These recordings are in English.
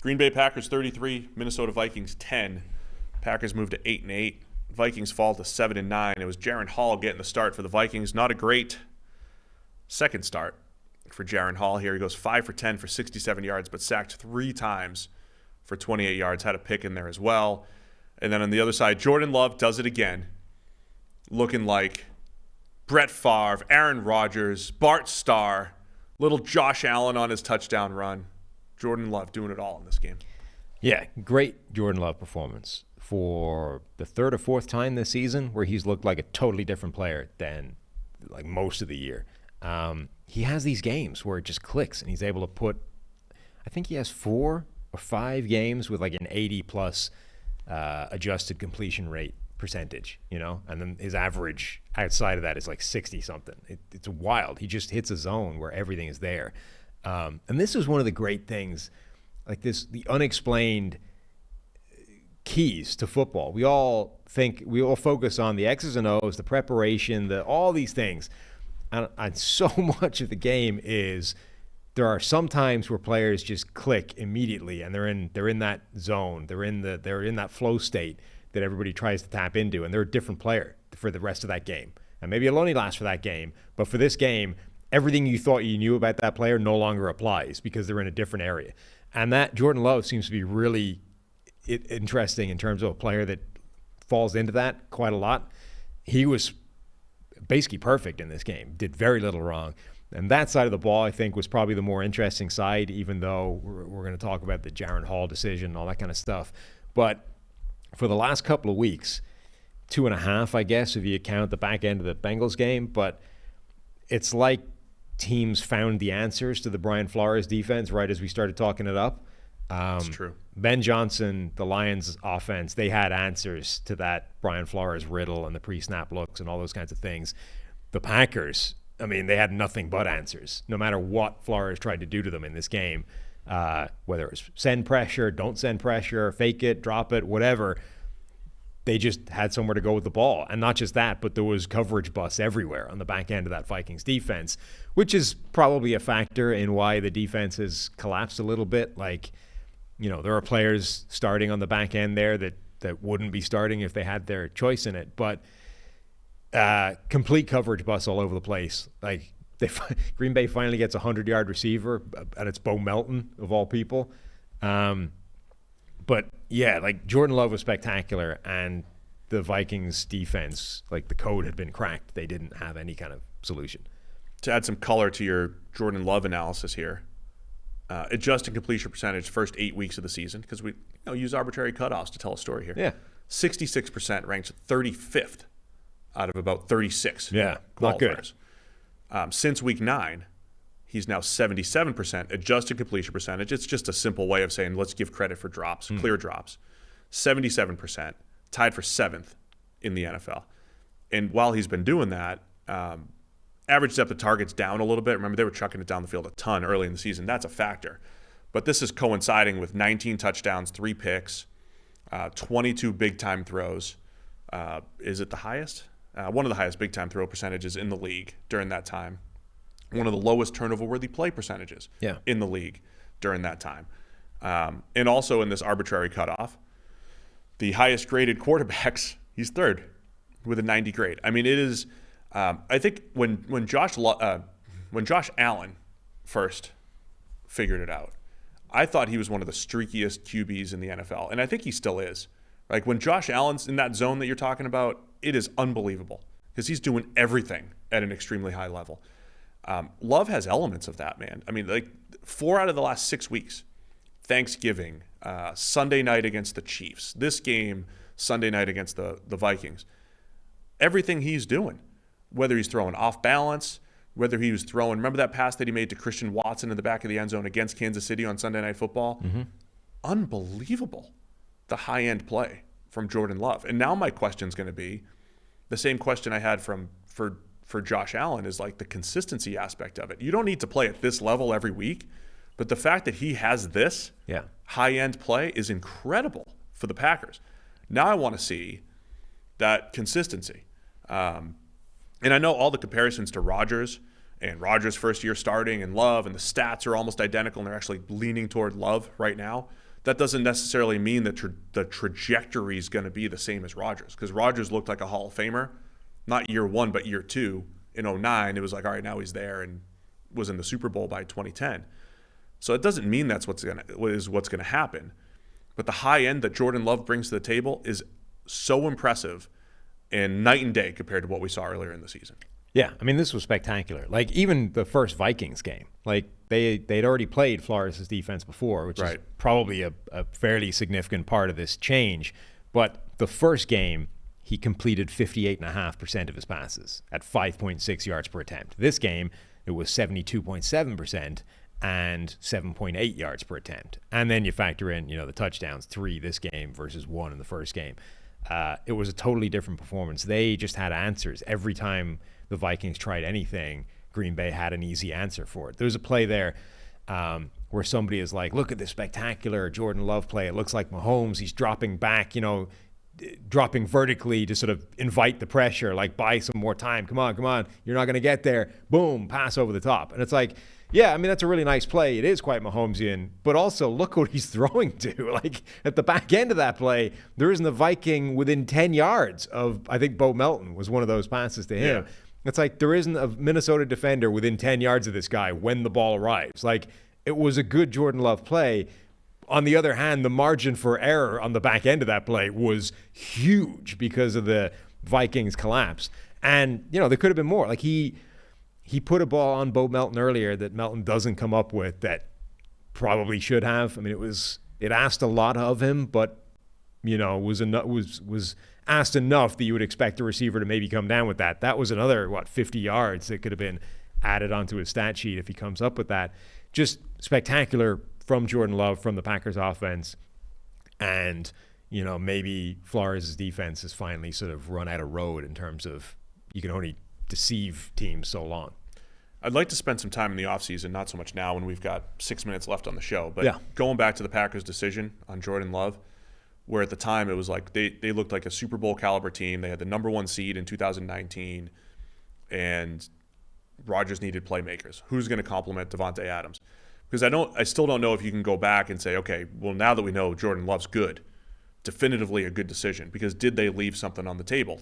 Green Bay Packers 33, Minnesota Vikings 10. Packers moved to 8-8. Vikings fall to 7-9. It was Jaren Hall getting the start for the Vikings. Not a great second start for Jaren Hall here. He goes 5 for 10 for 67 yards, but sacked 3 times for 28 yards. Had a pick in there as well. And then on the other side, Jordan Love does it again, looking like Brett Favre, Aaron Rodgers, Bart Starr, little Josh Allen on his touchdown run. Jordan Love doing it all in this game. Yeah, great Jordan Love performance for the third or fourth time this season where he's looked like a totally different player than like most of the year. He has these games where it just clicks and he's able to put, I think he has 4 or 5 games with like an 80-plus adjusted completion rate percentage, and then his average outside of that is like 60-something. It's wild. He just hits a zone where everything is there. And this is one of the great things, like this, the unexplained keys to football. We all focus on the X's and O's, the preparation, all these things. And so much of the game is there are some times where players just click immediately and they're in that zone. They're in that flow state that everybody tries to tap into, and they're a different player for the rest of that game. And maybe it'll only last for that game, but for this game, everything you thought you knew about that player no longer applies because they're in a different area. And that Jordan Love seems to be really interesting in terms of a player that falls into that quite a lot. He was basically perfect in this game, did very little wrong. And that side of the ball, I think, was probably the more interesting side, even though we're going to talk about the Jaren Hall decision and all that kind of stuff. But for the last couple of weeks, 2.5, I guess, if you count the back end of the Bengals game, but it's like teams found the answers to the Brian Flores defense right as we started talking it up. That's true. Ben Johnson, the Lions offense, they had answers to that Brian Flores riddle and the pre-snap looks and all those kinds of things. The Packers, I mean, they had nothing but answers, no matter what Flores tried to do to them in this game, whether it was send pressure, don't send pressure, fake it, drop it, whatever. They just had somewhere to go with the ball. And not just that, but there was coverage busts everywhere on the back end of that Vikings defense, which is probably a factor in why the defense has collapsed a little bit. Like, there are players starting on the back end there that wouldn't be starting if they had their choice in it. But complete coverage busts all over the place. Like, Green Bay finally gets a 100-yard receiver, and it's Bo Melton, of all people. But, yeah, like, Jordan Love was spectacular, and the Vikings defense, like, the code had been cracked. They didn't have any kind of solution. To add some color to your Jordan Love analysis here, adjusted completion percentage first 8 weeks of the season, because we use arbitrary cutoffs to tell a story here. Yeah. 66%, ranks 35th out of about 36. Yeah, not good. Since week 9, he's now 77% adjusted completion percentage. It's just a simple way of saying let's give credit for drops, clear drops. 77%, tied for 7th in the NFL. And while he's been doing that, average depth of targets down a little bit. Remember, they were chucking it down the field a ton early in the season. That's a factor. But this is coinciding with 19 touchdowns, 3 picks, 22 big-time throws. Is it the highest? One of the highest big-time throw percentages in the league during that time. One of the lowest turnover-worthy play percentages in the league during that time. And also in this arbitrary cutoff, the highest-graded quarterbacks, he's 3rd with a 90 grade. I mean, it is I think when Josh Allen first figured it out, I thought he was one of the streakiest QBs in the NFL, and I think he still is. Like, when Josh Allen's in that zone that you're talking about, it is unbelievable because he's doing everything at an extremely high level. Love has elements of that, man. I mean, like 4 out of the last 6 weeks, Thanksgiving, Sunday night against the Chiefs, this game Sunday night against the Vikings, everything he's doing, whether he's throwing off balance, whether he was throwing, remember that pass that he made to Christian Watson in the back of the end zone against Kansas City on Sunday Night Football? Mm-hmm. Unbelievable, the high-end play from Jordan Love. And now my question's going to be the same question I had for Josh Allen, is like the consistency aspect of it. You don't need to play at this level every week, but the fact that he has this high-end play is incredible for the Packers. Now I want to see that consistency. And I know all the comparisons to Rodgers and Rodgers' first year starting and Love, and the stats are almost identical, and they're actually leaning toward Love right now. that doesn't necessarily mean that the trajectory is going to be the same as Rodgers, because Rodgers looked like a Hall of Famer, not year one, but year two. In 2009, it was like, all right, now he's there, and was in the Super Bowl by 2010. So it doesn't mean that's what's going to happen. But the high end that Jordan Love brings to the table is so impressive and night and day compared to what we saw earlier in the season. Yeah, I mean, this was spectacular. Like, even the first Vikings game, like, they'd already played Flores' defense before, which is probably a fairly significant part of this change. But the first game, he completed 58.5% of his passes at 5.6 yards per attempt. This game, it was 72.7% and 7.8 yards per attempt. And then you factor in, the touchdowns, 3 this game versus 1 in the first game. It was a totally different performance. They just had answers. Every time the Vikings tried anything, Green Bay had an easy answer for it. There was a play there where somebody is like, look at this spectacular Jordan Love play. It looks like Mahomes. He's dropping back, dropping vertically to sort of invite the pressure, like, buy some more time. Come on. You're not going to get there. Boom, pass over the top. And it's like, yeah, I mean, that's a really nice play. It is quite Mahomesian, but also look what he's throwing to. Like, at the back end of that play, there isn't a Viking within 10 yards of, I think Bo Melton was one of those passes to him. Yeah. It's like there isn't a Minnesota defender within 10 yards of this guy when the ball arrives. Like, it was a good Jordan Love play. On the other hand, the margin for error on the back end of that play was huge because of the Vikings collapse. And, there could have been more. Like, he put a ball on Bo Melton earlier that Melton doesn't come up with that probably should have. I mean, it asked a lot of him, but, was asked enough that you would expect a receiver to maybe come down with that. That was another, 50 yards that could have been added onto his stat sheet if he comes up with that. Just spectacular from Jordan Love, from the Packers offense. And, maybe Flores' defense has finally sort of run out of road in terms of you can only deceive teams so long. I'd like to spend some time in the offseason, not so much now when we've got 6 minutes left on the show, but going back to the Packers' decision on Jordan Love, where at the time it was like they looked like a Super Bowl caliber team. They had the number 1 seed in 2019, and Rodgers needed playmakers. Who's going to complement Devontae Adams? Because I still don't know if you can go back and say, okay, well, now that we know Jordan Love's good, definitively a good decision, because did they leave something on the table?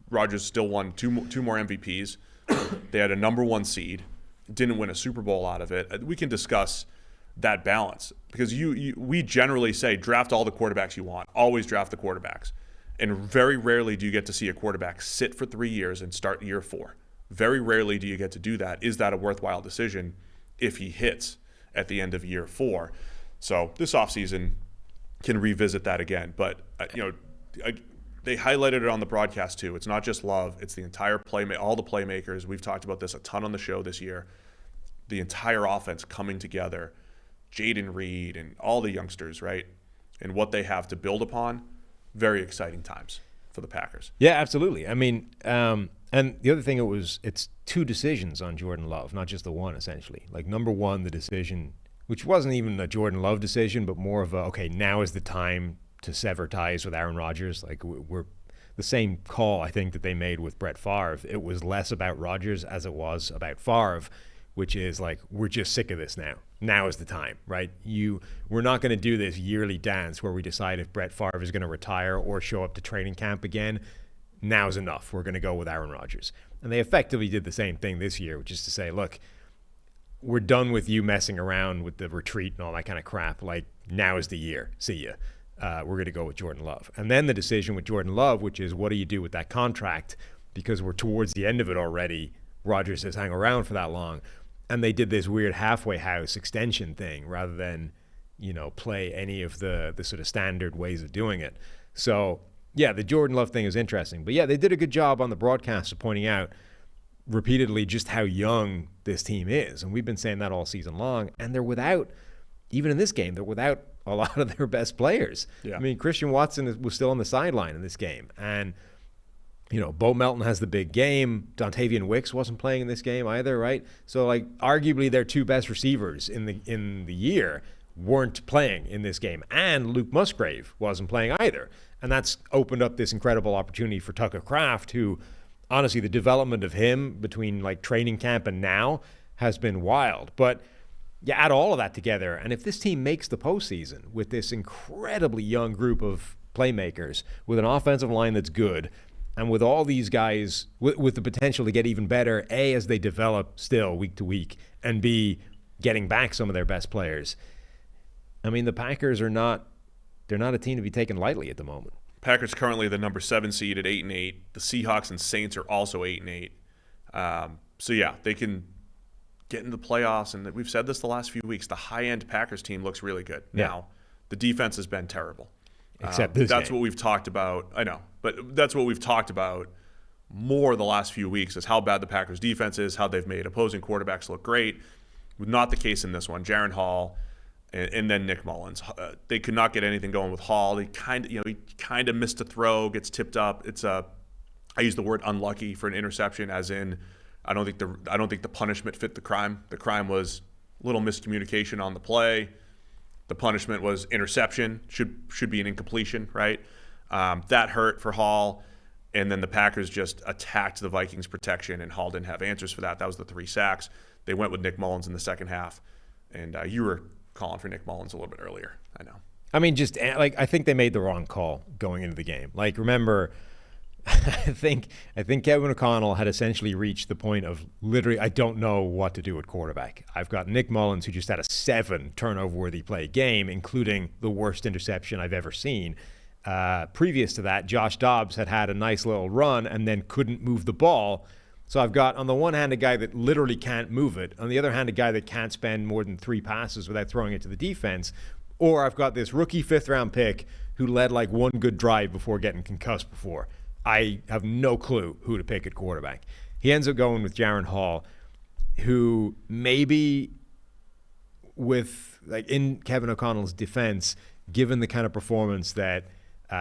Rodgers still won two more MVPs. They had a number 1 seed, didn't win a Super Bowl out of it. We can discuss that balance, because we generally say draft all the quarterbacks you want. Always draft the quarterbacks. And very rarely do you get to see a quarterback sit for 3 years and start year 4. Very rarely do you get to do that. Is that a worthwhile decision if he hits at the end of year 4? So this offseason can revisit that again. But, they highlighted it on the broadcast too. It's not just Love. It's the entire all the playmakers. We've talked about this a ton on the show this year. The entire offense coming together. Jaden Reed and all the youngsters, right? And what they have to build upon. Very exciting times for the Packers. Yeah, absolutely. I mean, and the other thing, it's 2 decisions on Jordan Love, not just the one, essentially. Like, number 1, the decision, which wasn't even a Jordan Love decision, but more of now is the time to sever ties with Aaron Rodgers. Like, we're the same call, I think, that they made with Brett Favre. It was less about Rodgers as it was about Favre, which is like, we're just sick of this now. Now is the time, right? We're not going to do this yearly dance where we decide if Brett Favre is going to retire or show up to training camp again. Now's enough. We're going to go with Aaron Rodgers. And they effectively did the same thing this year, which is to say, look, we're done with you messing around with the retreat and all that kind of crap. Like, now is the year. See ya. We're going to go with Jordan Love. And then the decision with Jordan Love, which is, what do you do with that contract? Because we're towards the end of it already. Rodgers has hung around for that long. And they did this weird halfway house extension thing rather than, play any of the sort of standard ways of doing it. So, yeah, the Jordan Love thing is interesting. But, yeah, they did a good job on the broadcast of pointing out repeatedly just how young this team is. And we've been saying that all season long. And they're without, even in this game, they're without a lot of their best players. Yeah. I mean, Christian Watson was still on the sideline in this game. And, Bo Melton has the big game. Dontavian Wicks wasn't playing in this game either, right? So, like, arguably their 2 best receivers in the year weren't playing in this game. And Luke Musgrave wasn't playing either. And that's opened up this incredible opportunity for Tucker Kraft, who, honestly, the development of him between, like, training camp and now has been wild. But you add all of that together, and if this team makes the postseason with this incredibly young group of playmakers, with an offensive line that's good, and with all these guys with the potential to get even better, A, as they develop still week to week, and B, getting back some of their best players. I mean, the Packers are not a team to be taken lightly at the moment. Packers currently the number 7 seed at 8-8. The Seahawks and Saints are also 8-8. So yeah, they can get into the playoffs, and we've said this the last few weeks. The high-end Packers team looks really good. Yeah. Now, the defense has been terrible. Except this That's game. what we've talked about. I know, but that's what we've talked about more the last few weeks is how bad the Packers defense is, how they've made opposing quarterbacks look great. Not the case in this one. Jaron Hall and then Nick Mullins. They could not get anything going with Hall. He kind of missed a throw, gets tipped up. I use the word unlucky for an interception, as in I don't think the punishment fit the crime. The crime was little miscommunication on the play. The punishment was interception. Should be an incompletion, right? That hurt for Hall. And then the Packers just attacked the Vikings' protection, and Hall didn't have answers for that. That was the 3 sacks. They went with Nick Mullins in the second half. And you were calling for Nick Mullins a little bit earlier. I know. I mean, just like I think they made the wrong call going into the game. Like, remember, I think Kevin O'Connell had essentially reached the point of literally, I don't know what to do at quarterback. I've got Nick Mullins, who just had a 7 turnover-worthy play game, including the worst interception I've ever seen. Previous to that, Josh Dobbs had a nice little run and then couldn't move the ball. So I've got, on the one hand, a guy that literally can't move it. On the other hand, a guy that can't spend more than 3 passes without throwing it to the defense. Or I've got this rookie 5th-round pick who led like one good drive before getting concussed before. I have no clue who to pick at quarterback. He ends up going with Jaron Hall, who maybe with, like, in Kevin O'Connell's defense, given the kind of performance that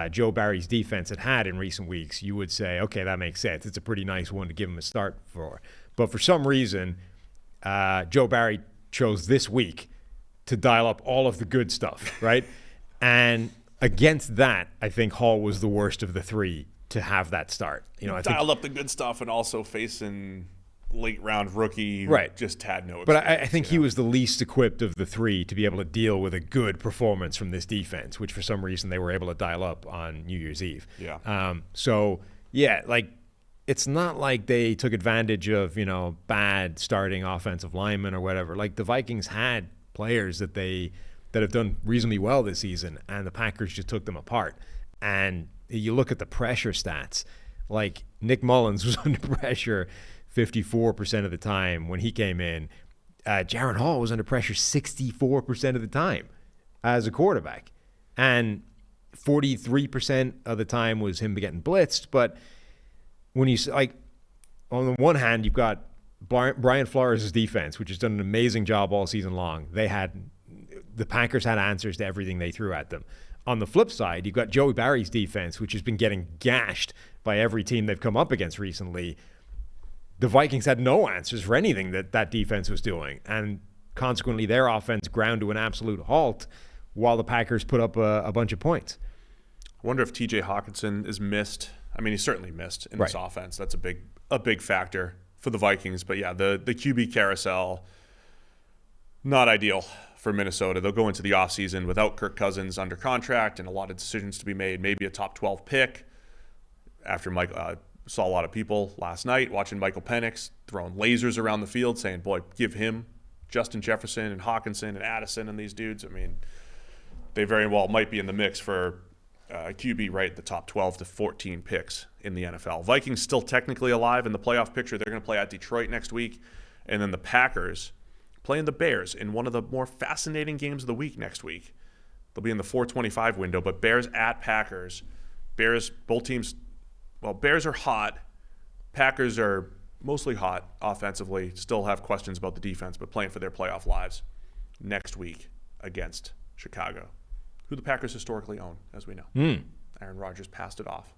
Joe Barry's defense had in recent weeks, you would say, okay, that makes sense. It's a pretty nice one to give him a start for. But for some reason, Joe Barry chose this week to dial up all of the good stuff, right? And against that, I think Hall was the worst of the 3 to have that start. I dialed up the good stuff and also facing late round rookie, right? Just had no experience. But I think he was the least equipped of the 3 to be able to deal with a good performance from this defense, which for some reason they were able to dial up on New Year's Eve. Yeah. So yeah, like, it's not like they took advantage of bad starting offensive linemen or whatever. Like, the Vikings had players that have done reasonably well this season, and the Packers just took them apart. And you look at the pressure stats, like Nick Mullins was under pressure 54% of the time when he came in. Jaron Hall was under pressure 64% of the time as a quarterback. And 43% of the time was him getting blitzed. But when you, like, on the one hand, you've got Brian Flores' defense, which has done an amazing job all season long. The Packers had answers to everything they threw at them. On the flip side, you've got Joey Barry's defense, which has been getting gashed by every team they've come up against recently. The Vikings had no answers for anything that defense was doing. And consequently, their offense ground to an absolute halt while the Packers put up a bunch of points. I wonder if TJ Hawkinson is missed. I mean, he's certainly missed in this offense. That's a big factor for the Vikings. But yeah, the QB carousel, not ideal for Minnesota. They'll go into the offseason without Kirk Cousins under contract and a lot of decisions to be made, maybe a top 12 pick. After Mike saw a lot of people last night watching Michael Penix throwing lasers around the field saying, boy, give him Justin Jefferson and Hawkinson and Addison and these dudes. I mean, they very well might be in the mix for QB right at the top 12 to 14 picks in the NFL. Vikings still technically alive in the playoff picture. They're going to play at Detroit next week. And then the Packers playing the Bears in one of the more fascinating games of the week next week. They'll be in the 4:25 window, but Bears at Packers. Bears, both teams, well, Bears are hot. Packers are mostly hot offensively. Still have questions about the defense, but playing for their playoff lives next week against Chicago, who the Packers historically own, as we know. Aaron Rodgers passed it off.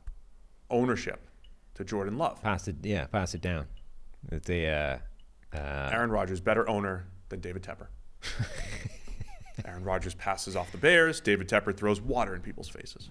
Ownership to Jordan Love. Passed it down. Aaron Rodgers, better owner than David Tepper. Aaron Rodgers passes off the Bears. David Tepper throws water in people's faces.